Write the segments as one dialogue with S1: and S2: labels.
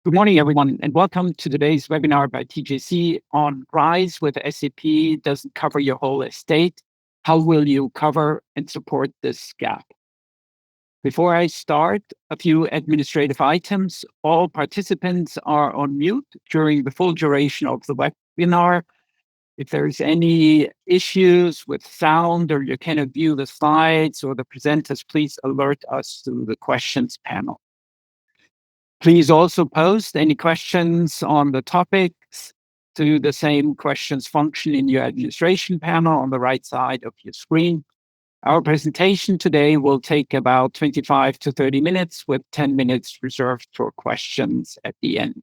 S1: Good morning, everyone, and welcome to today's webinar by TJC on Rise with SAP doesn't cover your whole estate. How will you cover and support this gap? Before I start, a few administrative items. All participants are on mute during the full duration of the webinar. If there's any issues with sound or you cannot view the slides or the presenters, please alert us through the questions panel. Please also post any questions on the topics to the same questions function in your administration panel on the right side of your screen. Our presentation today will take about 25 to 30 minutes with 10 minutes reserved for questions at the end.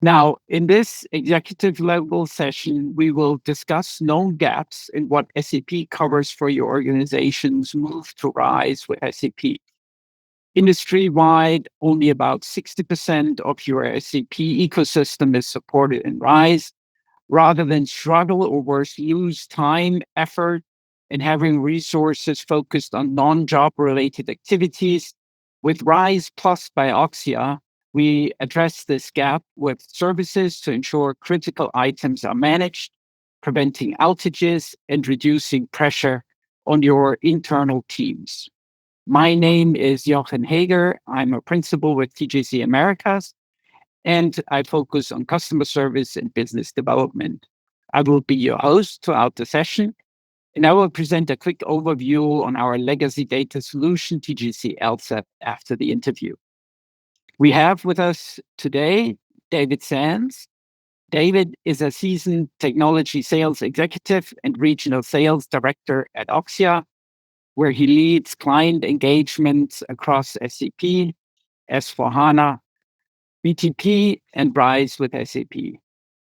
S1: Now, in this executive level session, we will discuss known gaps in what SAP covers for your organization's move to Rise with SAP. Industry-wide, only about 60% of your SAP ecosystem is supported in Rise. Rather than struggle or worse, lose time, effort, and having resources focused on non-job related activities, with Rise Plus by oxYa, we address this gap with services to ensure critical items are managed, preventing outages, and reducing pressure on your internal teams. My name is Jochen Hager. I'm a principal with TJC Americas, and I focus on customer service and business development. I will be your host throughout the session, and I will present a quick overview on our legacy data solution, TJC LSAP, after the interview. We have with us today David Sands. David is a seasoned technology sales executive and regional sales director at oxYa, where he leads client engagements across SAP, S/4HANA, BTP, and Rise with SAP.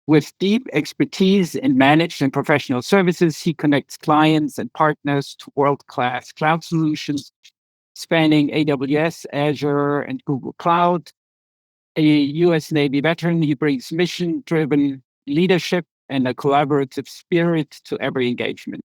S1: With deep expertise in managed and professional services, he connects clients and partners to world-class cloud solutions spanning AWS, Azure, and Google Cloud. A US Navy veteran, he brings mission-driven leadership and a collaborative spirit to every engagement.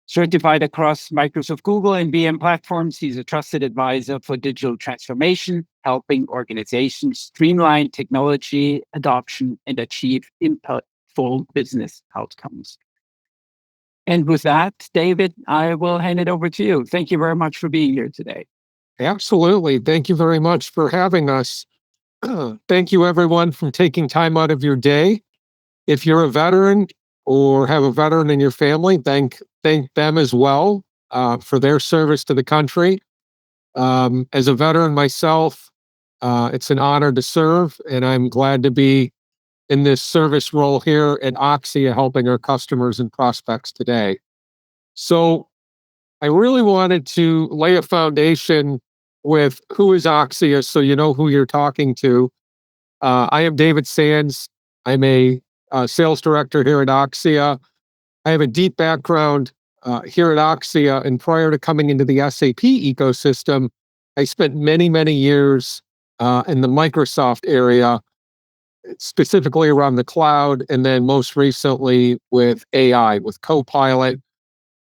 S1: Certified across Microsoft, Google, and VM platforms, he's a trusted advisor for digital transformation, helping organizations streamline technology adoption and achieve impactful business outcomes. And with that, David, I will hand it over to you. Thank you very much for being here today.
S2: Absolutely. Thank you very much for having us. Thank you, everyone, for taking time out of your day. If you're a veteran or have a veteran in your family, thank them as well for their service to the country. As a veteran myself, it's an honor to serve, and I'm glad to be in this service role here at oxYa, helping our customers and prospects today. So I really wanted to lay a foundation with who is oxYa, so you know who you're talking to. I am David Sands. I'm a sales director here at oxYa. I have a deep background here at oxYa, and prior to coming into the SAP ecosystem, I spent many, many years in the Microsoft area, specifically around the cloud, and then most recently with AI, with Copilot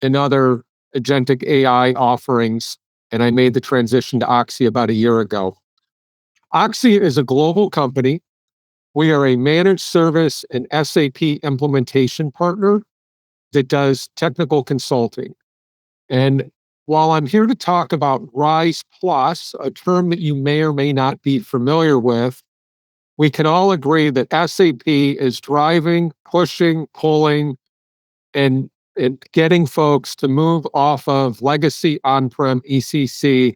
S2: and other agentic AI offerings, and I made the transition to oxYa about a year ago. oxYa is a global company. We are a managed service and SAP implementation partner that does technical consulting. And while I'm here to talk about Rise Plus, a term that you may or may not be familiar with, we can all agree that SAP is driving, pushing, pulling, and getting folks to move off of legacy on-prem ECC,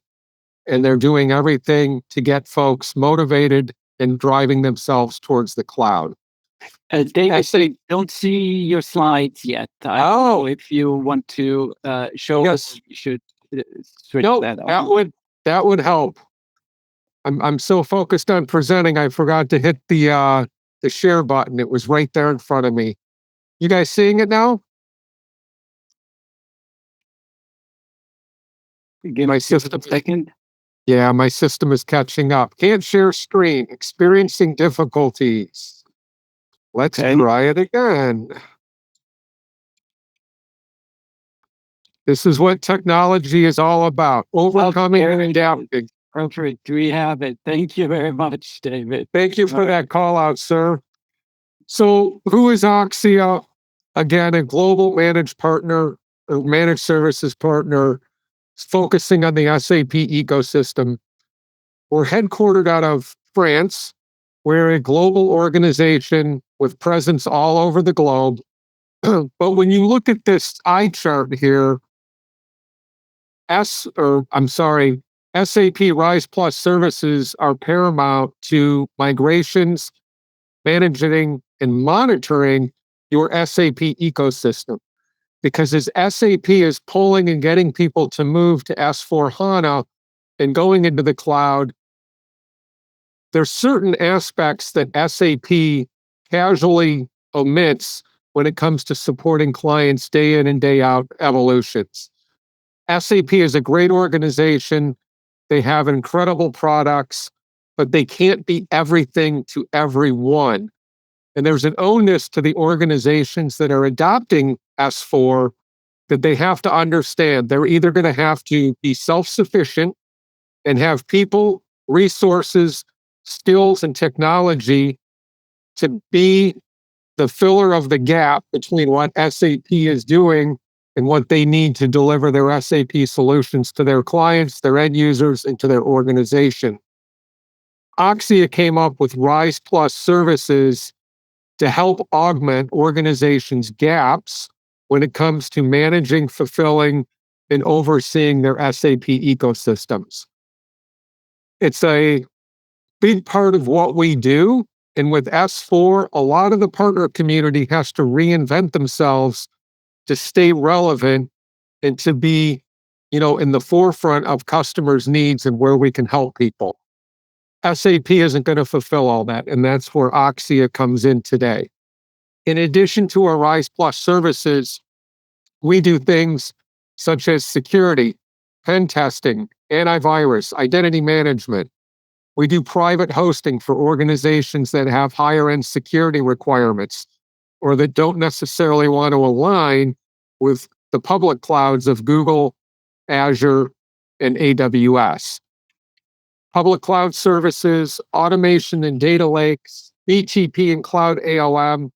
S2: and they're doing everything to get folks motivated and driving themselves towards the cloud.
S1: David, I don't see your slides yet. If you want to show us, you should switch that on.
S2: That would help. I'm so focused on presenting, I forgot to hit the share button. It was right there in front of me. You guys seeing it now?
S1: Give my system a second.
S2: Yeah, my system is catching up. Can't share screen. Experiencing difficulties. Let's try it again. This is what technology is all about, overcoming and
S1: Okay.
S2: adapting.
S1: Perfect. We have it. Thank you very much, David.
S2: Thank you for that call out, sir. So, who is oxYa? Again, a global managed partner or managed services partner focusing on the SAP ecosystem. We're headquartered out of France. We're a global organization with presence all over the globe. But when you look at this eye chart here, SAP Rise Plus services are paramount to migrations, managing, and monitoring your SAP ecosystem. Because as SAP is pulling and getting people to move to S4 HANA and going into the cloud, there's certain aspects that SAP casually omits when it comes to supporting clients day in and day out evolutions. SAP is a great organization. They have incredible products, but they can't be everything to everyone. And there's an onus to the organizations that are adopting S4 that they have to understand. They're either going to have to be self-sufficient and have people, resources, skills, and technology to be the filler of the gap between what SAP is doing and what they need to deliver their SAP solutions to their clients, their end users, and to their organization. oxYa came up with Rise Plus services to help augment organizations' gaps when it comes to managing, fulfilling, and overseeing their SAP ecosystems. It's a big part of what we do. And with S4, a lot of the partner community has to reinvent themselves to stay relevant and to be, in the forefront of customers' needs and where we can help people. SAP isn't going to fulfill all that, and that's where oxYa comes in today. In addition to our Rise Plus services, we do things such as security, pen testing, antivirus, identity management. We do private hosting for organizations that have higher end security requirements or that don't necessarily want to align with the public clouds of Google, Azure, and AWS. Public cloud services, automation and data lakes, BTP and cloud ALM.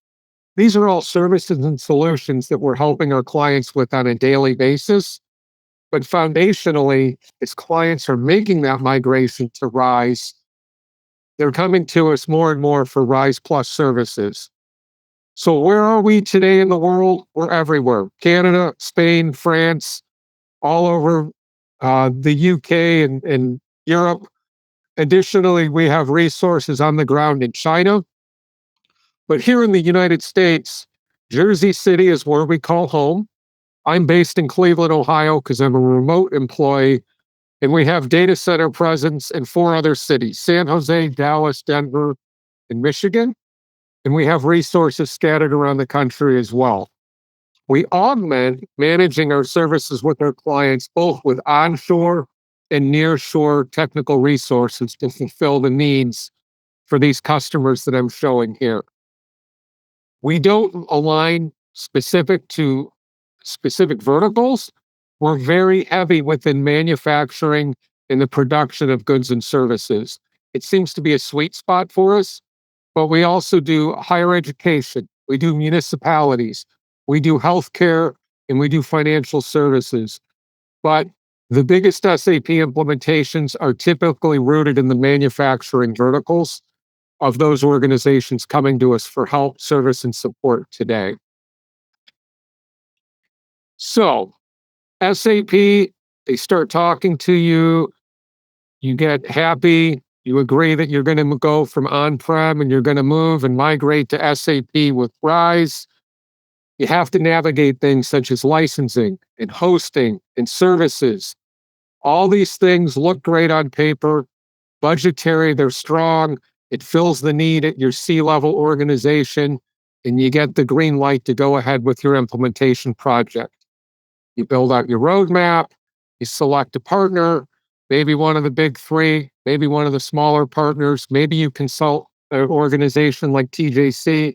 S2: These are all services and solutions that we're helping our clients with on a daily basis. But foundationally, as clients are making that migration to Rise, they're coming to us more and more for Rise Plus services. So where are we today in the world? We're everywhere. Canada, Spain, France, all over the UK and Europe. Additionally, we have resources on the ground in China. But here in the United States, Jersey City is where we call home. I'm based in Cleveland, Ohio, because I'm a remote employee. And we have data center presence in 4 other cities: San Jose, Dallas, Denver, and Michigan. And we have resources scattered around the country as well. We augment managing our services with our clients, both with onshore and nearshore technical resources to fulfill the needs for these customers that I'm showing here. We don't align specific to specific verticals. We're very heavy within manufacturing and the production of goods and services. It seems to be a sweet spot for us, but we also do higher education. We do municipalities. We do healthcare, and we do financial services. But the biggest SAP implementations are typically rooted in the manufacturing verticals of those organizations coming to us for help, service, and support today. So, SAP, they start talking to you, you get happy, you agree that you're going to go from on-prem and you're going to move and migrate to SAP with Rise. You have to navigate things such as licensing and hosting and services. All these things look great on paper, budgetary, they're strong, it fills the need at your C-level organization, and you get the green light to go ahead with your implementation project. You build out your roadmap, you select a partner, maybe one of the big 3, maybe one of the smaller partners, maybe you consult an organization like TJC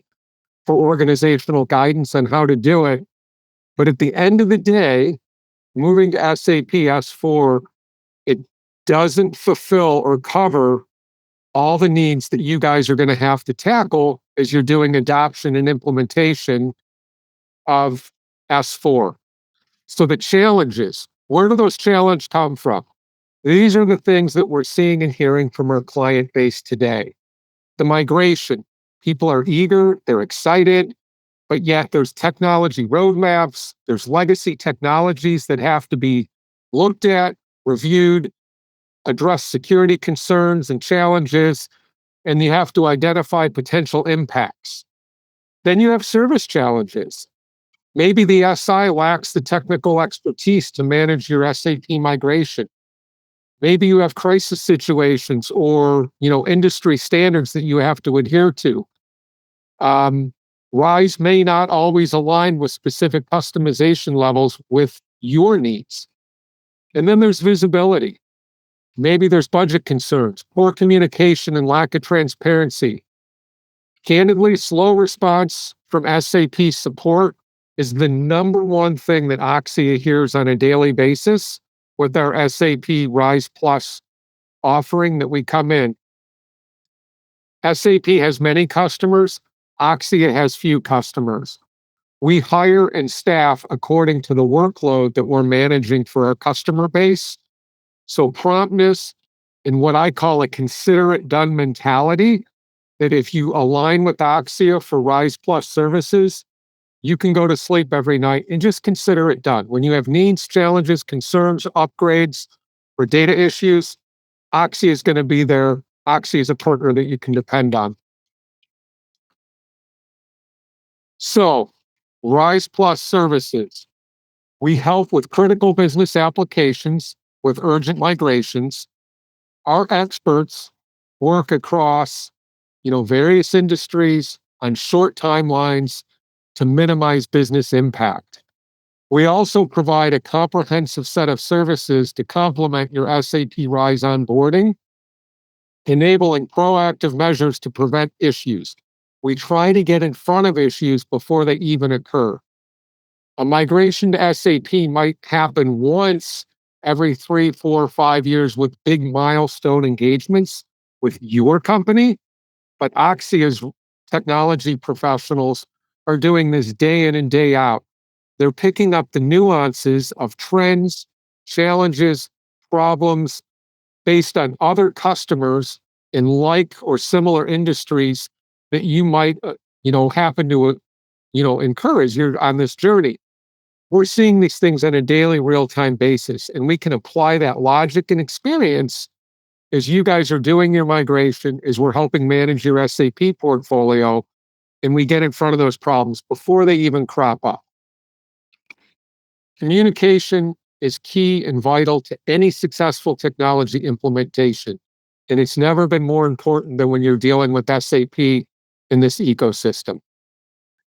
S2: for organizational guidance on how to do it. But at the end of the day, moving to SAP S4, it doesn't fulfill or cover all the needs that you guys are going to have to tackle as you're doing adoption and implementation of S4. So the challenges, where do those challenges come from? These are the things that we're seeing and hearing from our client base today. The migration, people are eager, they're excited, but yet there's technology roadmaps, there's legacy technologies that have to be looked at, reviewed, address security concerns and challenges, and you have to identify potential impacts. Then you have service challenges. Maybe the SI lacks the technical expertise to manage your SAP migration. Maybe you have crisis situations or, industry standards that you have to adhere to. RISE may not always align with specific customization levels with your needs. And then there's visibility. Maybe there's budget concerns, poor communication, and lack of transparency. Candidly, slow response from SAP support is the number one thing that oxYa hears on a daily basis with our SAP RISE Plus offering that we come in. SAP has many customers. oxYa has few customers. We hire and staff according to the workload that we're managing for our customer base. So promptness and what I call a consider it done mentality, that if you align with oxYa for RISE Plus services, you can go to sleep every night and just consider it done. When you have needs, challenges, concerns, upgrades, or data issues, oxYa is going to be there. oxYa is a partner that you can depend on. So, RISE Plus services. We help with critical business applications with urgent migrations. Our experts work across, various industries on short timelines to minimize business impact. We also provide a comprehensive set of services to complement your SAP RISE onboarding, enabling proactive measures to prevent issues. We try to get in front of issues before they even occur. A migration to SAP might happen once every 3, 4, 5 years with big milestone engagements with your company, but oxYa's technology professionals are doing this day in and day out. They're picking up the nuances of trends, challenges, problems based on other customers in like or similar industries that you might, happen to, encourage. You're on this journey. We're seeing these things on a daily, real-time basis, and we can apply that logic and experience as you guys are doing your migration, as we're helping manage your SAP portfolio, and we get in front of those problems before they even crop up. Communication is key and vital to any successful technology implementation, and it's never been more important than when you're dealing with SAP in this ecosystem.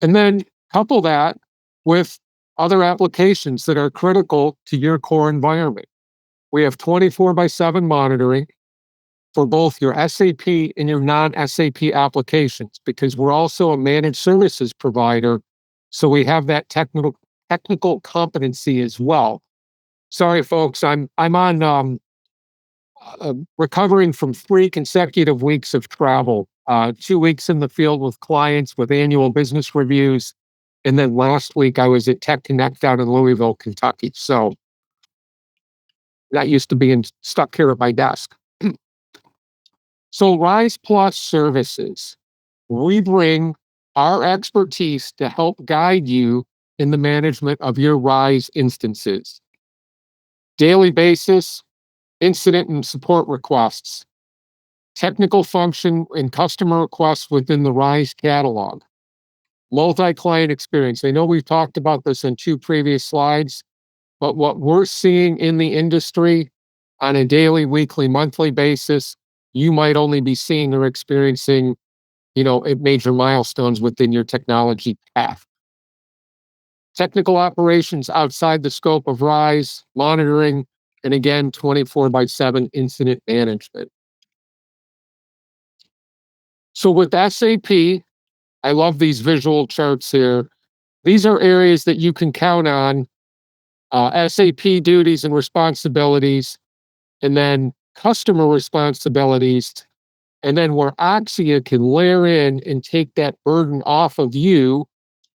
S2: And then couple that with other applications that are critical to your core environment. We have 24/7 monitoring for both your SAP and your non-SAP applications, because we're also a managed services provider. So we have that technical competency as well. Sorry, folks, I'm on recovering from 3 consecutive weeks of travel. 2 weeks in the field with clients with annual business reviews. And then last week I was at Tech Connect down in Louisville, Kentucky. So that used to being stuck here at my desk. So RISE Plus services, we bring our expertise to help guide you in the management of your RISE instances. Daily basis, incident and support requests, technical function and customer requests within the RISE catalog, multi-client experience. I know we've talked about this in 2 previous slides, but what we're seeing in the industry on a daily, weekly, monthly basis, you might only be seeing or experiencing, at major milestones within your technology path. Technical operations outside the scope of RISE, monitoring, and again, 24/7 incident management. So with SAP, I love these visual charts here. These are areas that you can count on SAP duties and responsibilities, and then customer responsibilities, and then where oxYa can layer in and take that burden off of you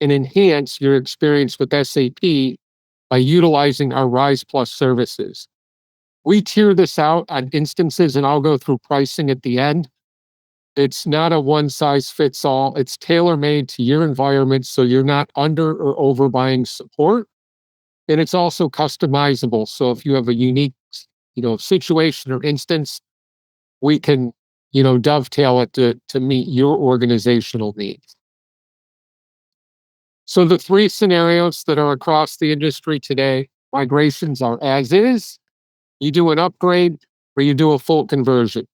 S2: and enhance your experience with SAP by utilizing our Rise Plus services. We tier this out on instances, and I'll go through pricing at the end. It's not a one size fits all. It's tailor made to your environment, so you're not under or overbuying support. And it's also customizable. So if you have a unique, situation or instance, we can, dovetail it to meet your organizational needs. So the three scenarios that are across the industry today, migrations are as is, you do an upgrade, or you do a full conversion.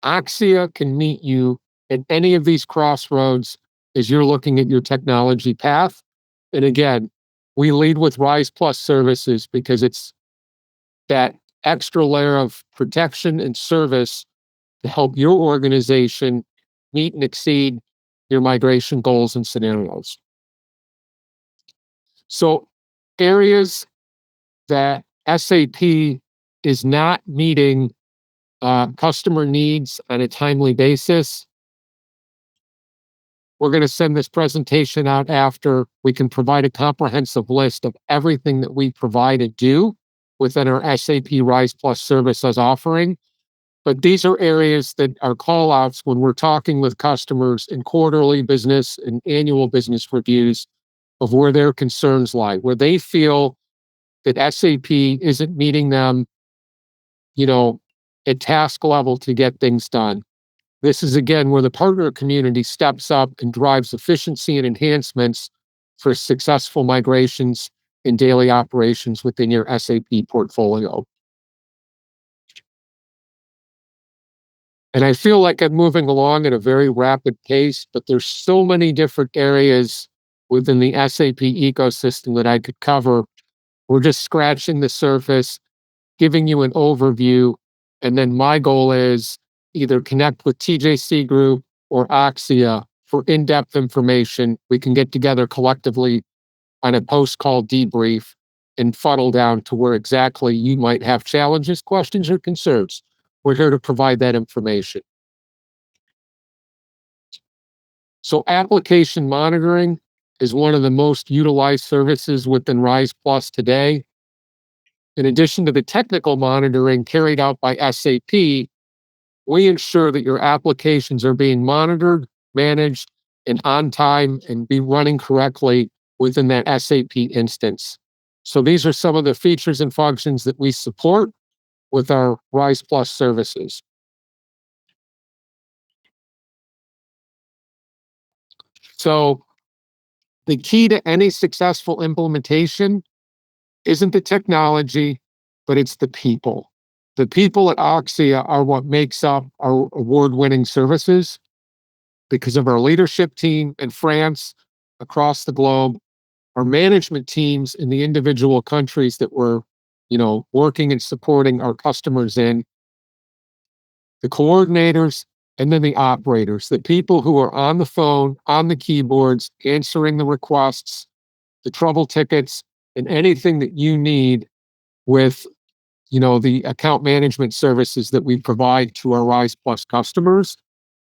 S2: oxYa can meet you at any of these crossroads as you're looking at your technology path. And again, we lead with Rise Plus services because it's that extra layer of protection and service to help your organization meet and exceed your migration goals and scenarios. So, areas that SAP is not meeting customer needs on a timely basis. We're going to send this presentation out after. We can provide a comprehensive list of everything that we provide and do within our SAP Rise Plus services offering. But these are areas that are call outs when we're talking with customers in quarterly business and annual business reviews of where their concerns lie, where they feel that SAP isn't meeting them, at task level to get things done. This is again where the partner community steps up and drives efficiency and enhancements for successful migrations in daily operations within your SAP portfolio. And I feel like I'm moving along at a very rapid pace, but there's so many different areas within the SAP ecosystem that I could cover. We're just scratching the surface, giving you an overview. And then my goal is either connect with TJC Group or oxYa for in-depth information. We can get together collectively on a post-call debrief and funnel down to where exactly you might have challenges, questions, or concerns. We're here to provide that information. So application monitoring is one of the most utilized services within Rise Plus today. In addition to the technical monitoring carried out by SAP, we ensure that your applications are being monitored, managed, and on time and be running correctly within that SAP instance. So these are some of the features and functions that we support with our Rise Plus services. So the key to any successful implementation isn't the technology, but it's the people. The people at oxYa are what makes up our award-winning services because of our leadership team in France, across the globe, our management teams in the individual countries that we're, working and supporting our customers in, the coordinators, and then the operators, the people who are on the phone, on the keyboards, answering the requests, the trouble tickets, and anything that you need with, the account management services that we provide to our Rise Plus customers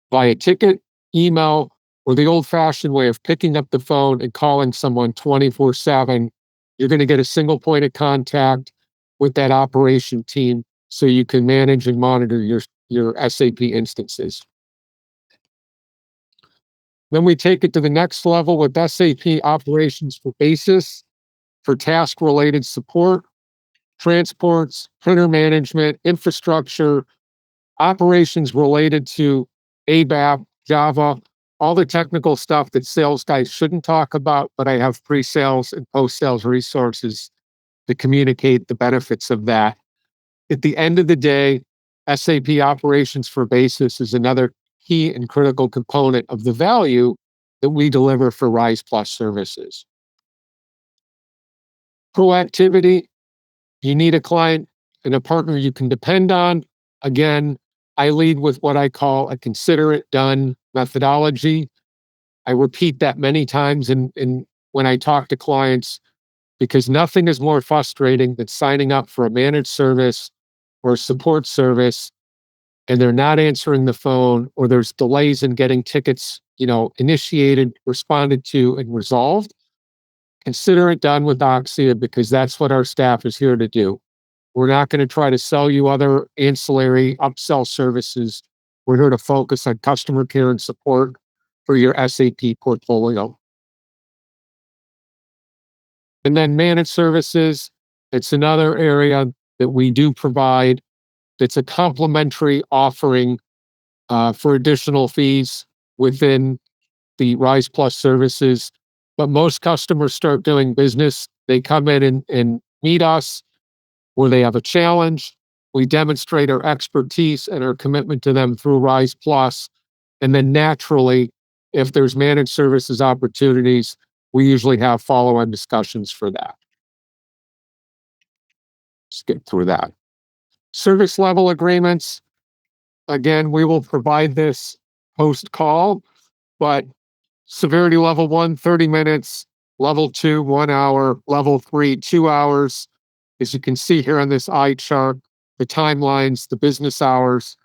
S2: via ticket, email, or the old-fashioned way of picking up the phone and calling someone 24/7. You're going to get a single point of contact with that operation team so you can manage and monitor your SAP instances. Then we take it to the next level with SAP Operations for Basis for task-related support, transports, printer management, infrastructure, operations related to ABAP, Java, all the technical stuff that sales guys shouldn't talk about, but I have pre-sales and post-sales resources to communicate the benefits of that. At the end of the day, SAP Operations for Basis is another key and critical component of the value that we deliver for Rise Plus services. Proactivity, you need a client and a partner you can depend on. Again, I lead with what I call a consider it done methodology. I repeat that many times when I talk to clients. because nothing is more frustrating than signing up for a managed service or a support service and they're not answering the phone, or there's delays in getting tickets, initiated, responded to, and resolved. Consider it done with oxYa, because that's what our staff is here to do. We're not going to try to sell you other ancillary upsell services. We're here to focus on customer care and support for your SAP portfolio. And then managed services, it's another area that we do provide. It's a complementary offering for additional fees within the Rise Plus services. But most customers start doing business. They come in and meet us where they have a challenge. We demonstrate our expertise and our commitment to them through Rise Plus. And then naturally, if there's managed services opportunities, we usually have follow-on discussions for that. Skip through that. Service level agreements. Again, we will provide this post-call, but severity level 1, 30 minutes, level 2, 1 hour, level 3, 2 hours. As you can see here on this eye chart, the timelines, the business hours,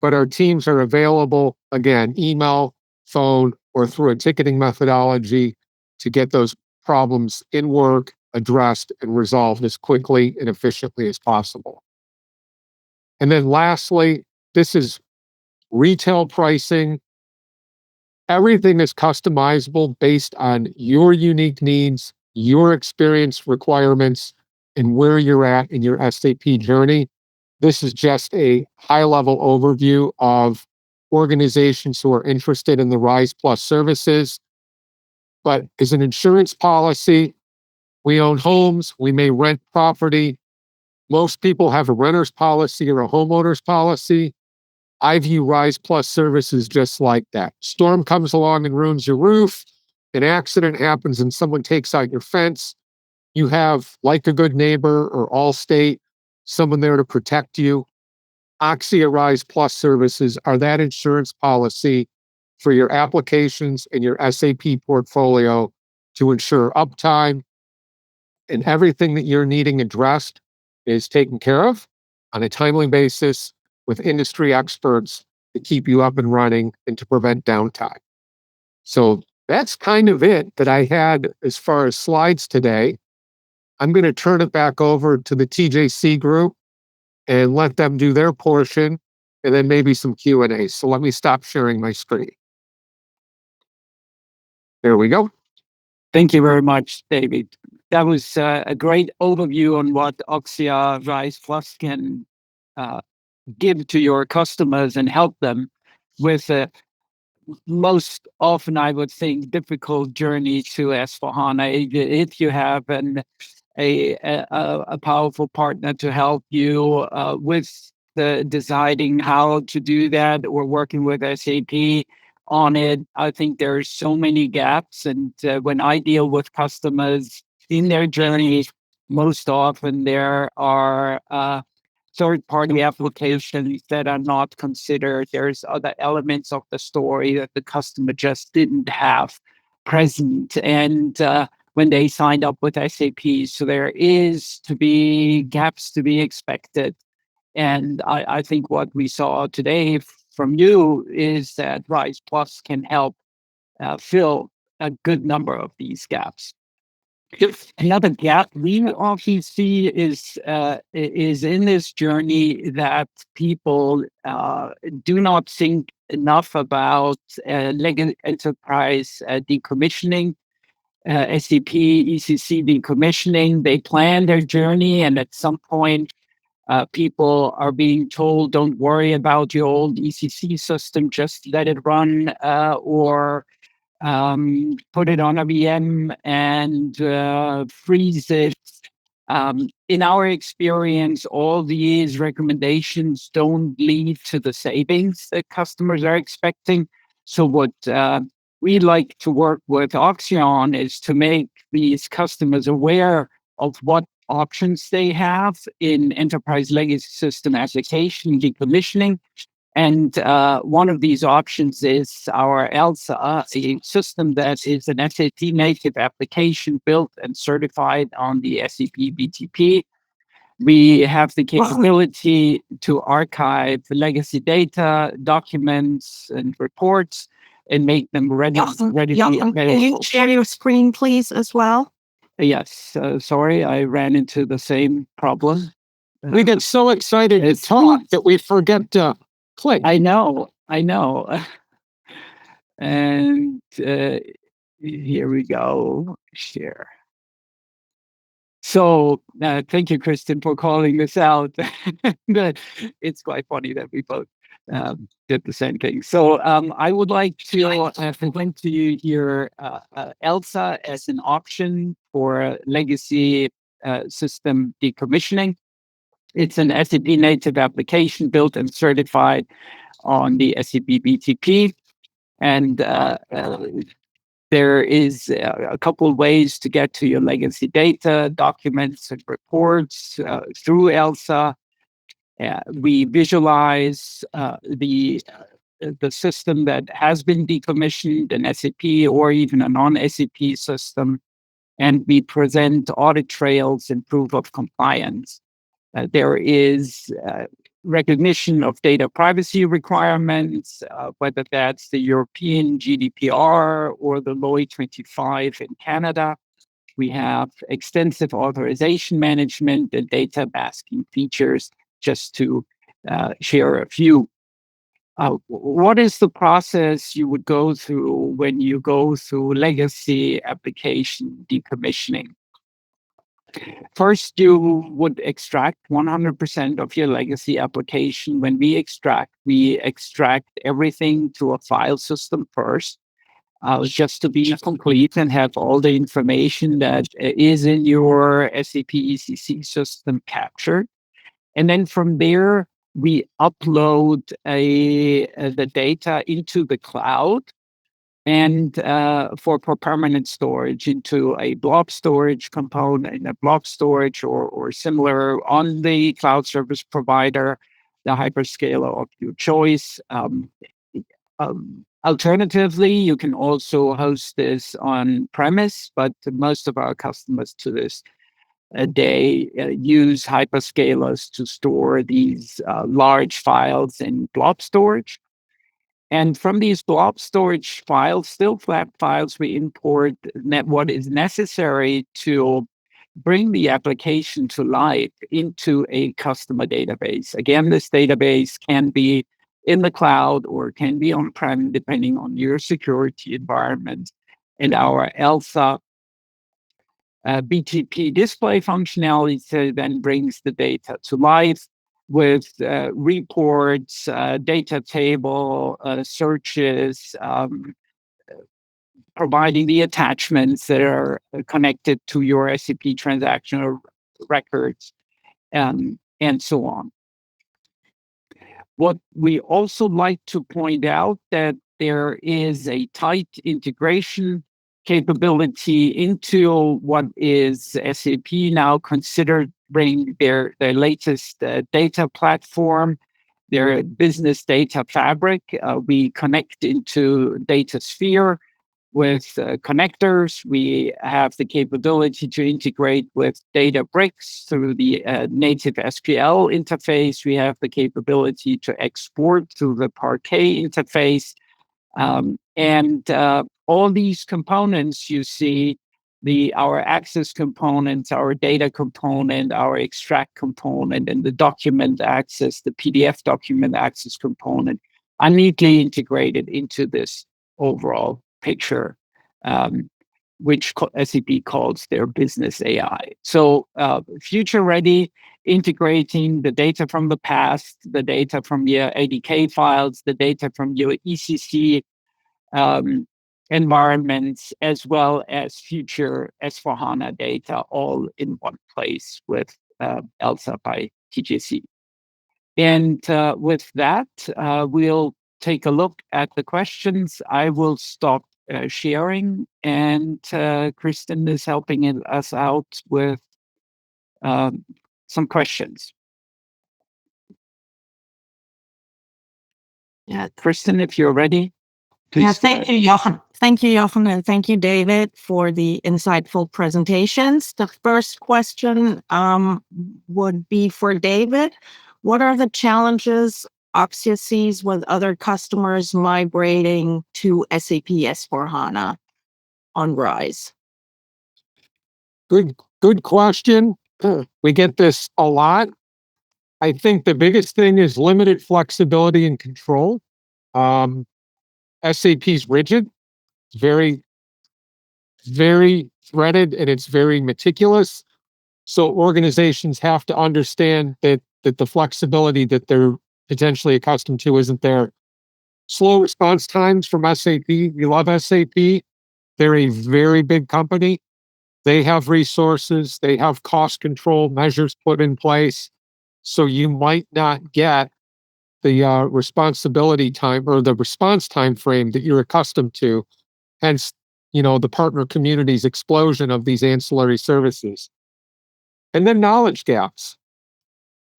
S2: but our teams are available, again, email, phone, or through a ticketing methodology to get those problems in work addressed and resolved as quickly and efficiently as possible. And then lastly, this is retail pricing. Everything is customizable based on your unique needs, your experience requirements, and where you're at in your SAP journey. This is just a high-level overview of organizations who are interested in the Rise Plus services. But as an insurance policy, we own homes, we may rent property. Most people have a renter's policy or a homeowner's policy. I view Rise Plus services just like that. Storm comes along and ruins your roof. An accident happens and someone takes out your fence. You have, like a good neighbor or Allstate, someone there to protect you. oxYa Rise Plus services are that insurance policy for your applications and your SAP portfolio to ensure uptime, and everything that you're needing addressed is taken care of on a timely basis with industry experts to keep you up and running and to prevent downtime. So that's kind of it that I had as far as slides today. I'm going to turn it back over to the TJC group and let them do their portion, and then maybe some Q&A. So let me stop sharing my screen. There we go.
S1: Thank you very much, David. That was a great overview on what oxYa Rise Plus can give to your customers and help them with most often, I would think, difficult journey to S/4HANA. If you have a powerful partner to help you with the deciding how to do that, or working with SAP on it, I think there's so many gaps. And when I deal with customers in their journey, most often there are third-party applications that are not considered. There's other elements of the story that the customer just didn't have present, and when they signed up with SAP. So there is to be gaps to be expected. And I think what we saw today from you is that Rise Plus can help fill a good number of these gaps. Another gap we often see is in this journey that people do not think enough about legacy enterprise decommissioning, SAP ECC decommissioning. They plan their journey, and at some point, people are being told, "Don't worry about your old ECC system; just let it run," or put it on a VM and freeze it. In our experience, all these recommendations don't lead to the savings that customers are expecting. So what we like to work with oxYa on is to make these customers aware of what options they have in enterprise legacy system application decommissioning, And one of these options is our ELSA, a system that is an SAP native application built and certified on the SAP BTP. We have the capability to archive legacy data, documents, and reports, and make them ready.
S3: Can you share your screen, please, as well?
S1: Yes. Sorry, I ran into the same problem.
S2: We get so excited to talk that we forget to click.
S1: I know. And here we go. Share. So thank you, Kristen, for calling this out. It's quite funny that we both did the same thing. So I would like to present to you here ELSA as an option for legacy system decommissioning. It's an SAP native application built and certified on the SAP BTP. And there is a couple of ways to get to your legacy data, documents, and reports through ELSA. We visualize the system that has been decommissioned, an SAP or even a non-SAP system, and we present audit trails and proof of compliance. There is recognition of data privacy requirements, whether that's the European GDPR or the LOI 25 in Canada. We have extensive authorization management and data masking features, just to share a few. What is the process you would go through when you go through legacy application decommissioning? First, you would extract 100% of your legacy application. When we extract everything to a file system first, just to be complete and have all the information that is in your SAP ECC system captured. And then from there, we upload the data into the cloud and for permanent storage into a blob storage component, a blob storage or similar on the cloud service provider, the hyperscaler of your choice. Alternatively, you can also host this on premise, but most of our customers to this day use hyperscalers to store these large files in blob storage. And from these blob storage files, still flat files, we import what is necessary to bring the application to life into a customer database. Again, this database can be in the cloud or can be on-prem, depending on your security environment. And our ELSA BTP display functionality then brings the data to life with reports, data table, searches, providing the attachments that are connected to your SAP transactional records, and so on. What we also like to point out that there is a tight integration capability into what is SAP now considering their latest data platform, their business data fabric. We connect into DataSphere with connectors. We have the capability to integrate with Databricks through the native SQL interface. We have the capability to export through the Parquet interface. And all these components you see, our access components, our data component, our extract component, and the document access, the PDF document access component, are neatly integrated into this overall picture, which SAP calls their business AI. So future ready, integrating the data from the past, the data from your ADK files, the data from your ECC environments, as well as future S/4HANA data, all in one place with ELSA by TJC. And with that, we'll take a look at the questions. I will stop sharing, and Kristen is helping us out with some questions.
S3: Yeah.
S1: Kristen, if you're ready.
S3: Yeah, thank you, Jochen. Thank you, Jochen, and thank you, David, for the insightful presentations. The first question would be for David. What are the challenges oxYa sees with other customers migrating to SAP S/4HANA on RISE?
S2: Good question. We get this a lot. I think the biggest thing is limited flexibility and control. SAP's rigid, very, very threaded, and it's very meticulous. So organizations have to understand that the flexibility that they're potentially accustomed to isn't there. Slow response times from SAP. We love SAP. They're a very big company. They have resources, they have cost control measures put in place. So you might not get the responsibility time or the response time frame that you're accustomed to. Hence, the partner community's explosion of these ancillary services. And then knowledge gaps.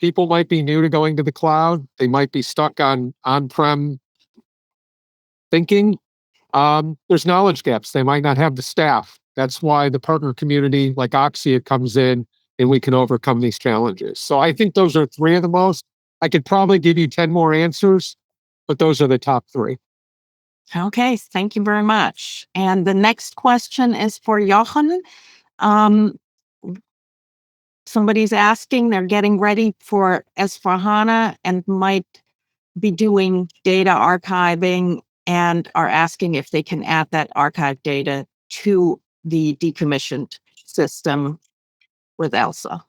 S2: People might be new to going to the cloud. They might be stuck on-prem thinking. There's knowledge gaps. They might not have the staff. That's why the partner community like oxYa comes in and we can overcome these challenges. So I think those are three of the most. I could probably give you 10 more answers, but those are the top three.
S3: Okay, thank you very much. And the next question is for Jochen. Um, Somebody's asking, they're getting ready for S/4HANA and might be doing data archiving and are asking if they can add that archive data to the decommissioned system with ELSA.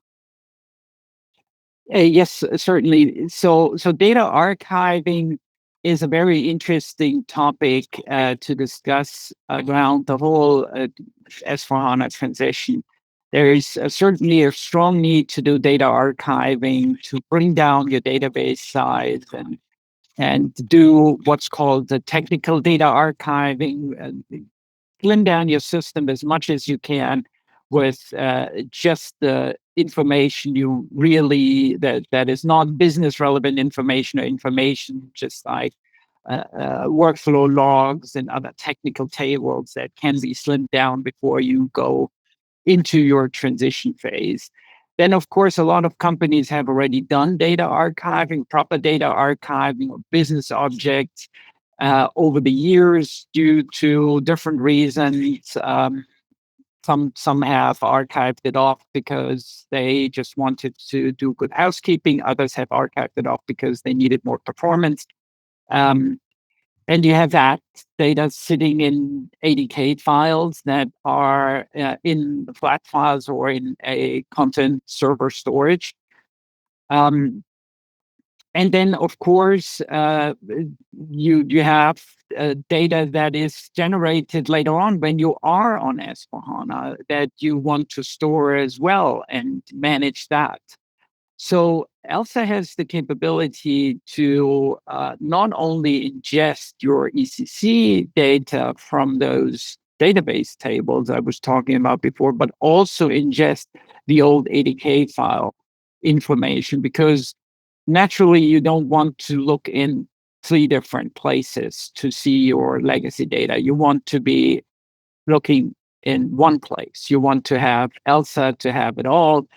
S1: Yes, certainly. So data archiving is a very interesting topic to discuss around the whole S/4HANA transition. There is certainly a strong need to do data archiving to bring down your database size and do what's called the technical data archiving, slim down your system as much as you can with just the information you really that is not business relevant information or information just like workflow logs and other technical tables that can be slimmed down before you go into your transition phase. Then, of course, a lot of companies have already done data archiving, proper data archiving of business objects over the years due to different reasons. Some have archived it off because they just wanted to do good housekeeping. Others have archived it off because they needed more performance. And you have that data sitting in ADK files that are in flat files or in a content server storage. And then, of course, you have data that is generated later on when you are on S/4HANA that you want to store as well and manage that. So ELSA has the capability to not only ingest your ECC data from those database tables I was talking about before, but also ingest the old ADK file information, because naturally you don't want to look in three different places to see your legacy data. You want to be looking in one place. You want to have ELSA to have it all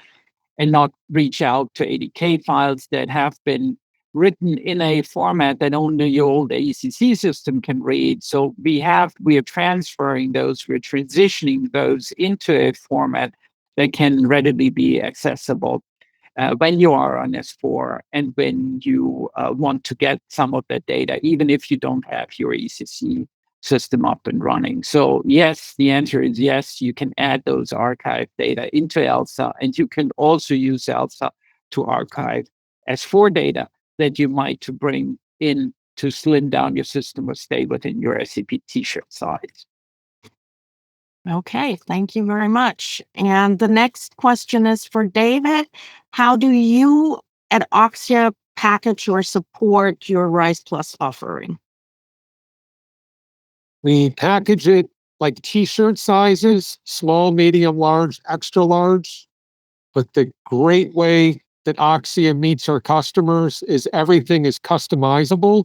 S1: and not reach out to ADK files that have been written in a format that only your old ECC system can read. So we are transferring those, we're transitioning those into a format that can readily be accessible when you are on S4 and when you want to get some of that data, even if you don't have your ECC system up and running. So yes, the answer is yes, you can add those archive data into ELSA, and you can also use ELSA to archive S4 data that you might to bring in to slim down your system or stay within your SAP t-shirt size.
S3: Okay, thank you very much. And the next question is for David. How do you at oxYa package or support your RISE Plus offering?
S2: We package it like t-shirt sizes, small, medium, large, extra large. But the great way that oxYa meets our customers is everything is customizable.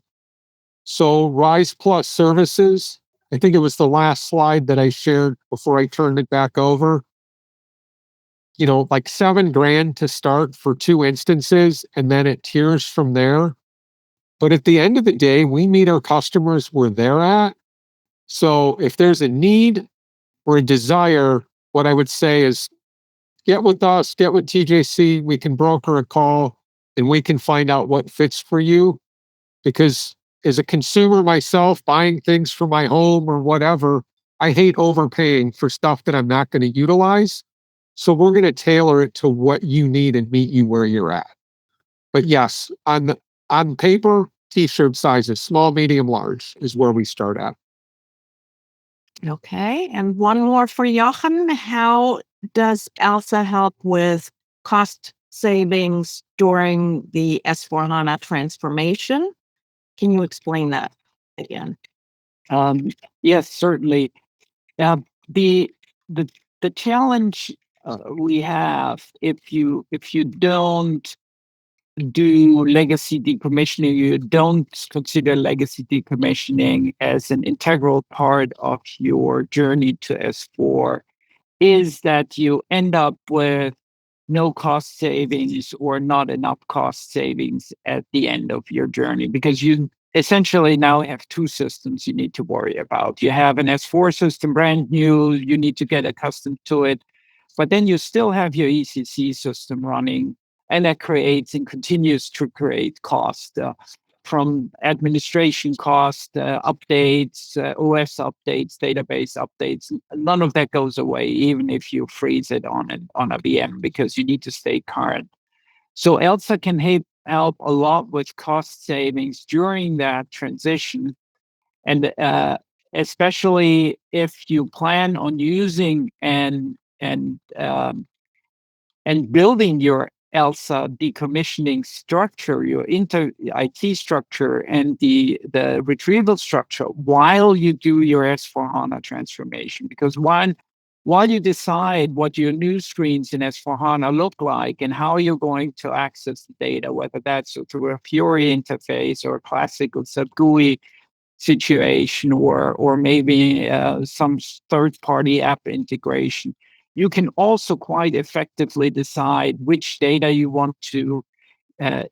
S2: So Rise Plus services, I think it was the last slide that I shared before I turned it back over. Like $7,000 to start for 2 instances, and then it tiers from there. But at the end of the day, we meet our customers where they're at. So if there's a need or a desire, what I would say is get with us, get with TJC. We can broker a call and we can find out what fits for you. Because as a consumer myself, buying things for my home or whatever, I hate overpaying for stuff that I'm not going to utilize. So we're going to tailor it to what you need and meet you where you're at. But yes, on paper, t-shirt sizes, small, medium, large is where we start at.
S3: Okay. And one more for Jochen. How does ELSA help with cost savings during the S/4HANA transformation? Can you explain that again?
S1: Yes, certainly. The the the challenge we have if you don't do legacy decommissioning, you don't consider legacy decommissioning as an integral part of your journey to S4, is that you end up with no cost savings or not enough cost savings at the end of your journey, because you essentially now have two systems you need to worry about. You have an S4 system, brand new, you need to get accustomed to it, but then you still have your ECC system running, and that creates and continues to create cost. From administration cost, updates, OS updates, database updates, none of that goes away, even if you freeze it on a VM, because you need to stay current. So ELSA can help a lot with cost savings during that transition, and especially if you plan on using and building your ELSA decommissioning structure, your IT structure, and the retrieval structure while you do your S/4HANA transformation. Because while you decide what your new screens in S/4HANA look like and how you're going to access the data, whether that's through a Fiori interface or a classical SAP GUI situation, or maybe some third-party app integration, you can also quite effectively decide which data you want to uh,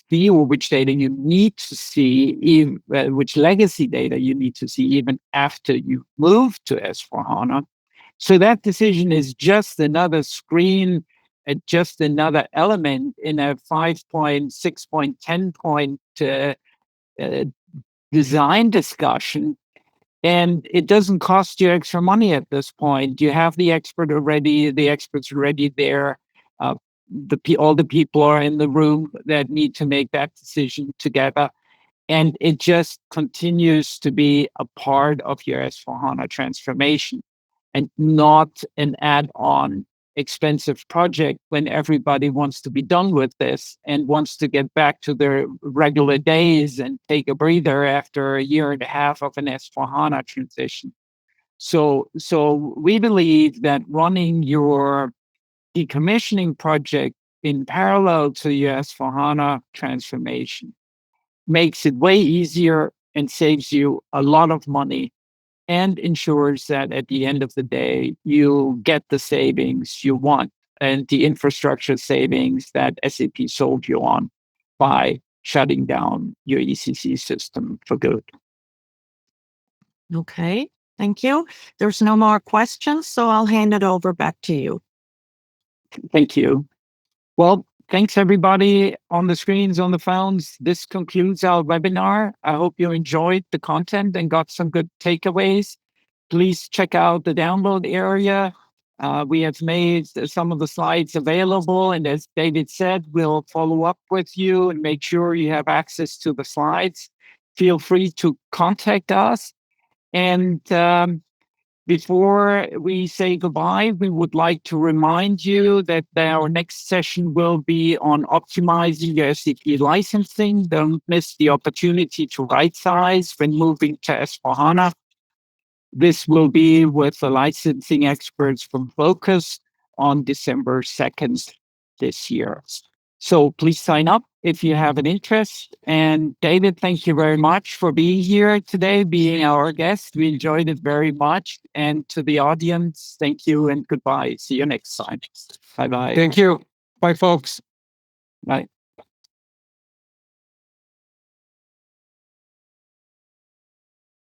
S1: see, or which data you need to see, even, which legacy data you need to see even after you move to S/4HANA. So that decision is just another screen, just another element in a 5-point, 6-point, 10-point uh, design discussion, and it doesn't cost you extra money at this point. You have the experts already there. Uh, all the people are in the room that need to make that decision together. And it just continues to be a part of your S/4HANA transformation, and not an add-on expensive project when everybody wants to be done with this and wants to get back to their regular days and take a breather after a year and a half of an S/4HANA transition. So we believe that running your decommissioning project in parallel to your S/4HANA transformation makes it way easier and saves you a lot of money, and ensures that at the end of the day, you get the savings you want and the infrastructure savings that SAP sold you on by shutting down your ECC system for good.
S3: Okay. Thank you. There's no more questions, so I'll hand it over back to you.
S1: Thank you. Well, thanks everybody on the screens, on the phones. This concludes our webinar. I hope you enjoyed the content and got some good takeaways. Please check out the download area. We have made some of the slides available, and as David said, we'll follow up with you and make sure you have access to the slides. Feel free to contact us. And before we say goodbye, we would like to remind you that our next session will be on optimizing your SAP licensing. Don't miss the opportunity to right size when moving to S/4HANA. This will be with the licensing experts from Focus on December 2nd this year. So please sign up if you have an interest. And David, thank you very much for being here today, being our guest. We enjoyed it very much. And to the audience, thank you and goodbye. See you next time. Bye-bye.
S2: Thank you. Bye, folks.
S1: Bye.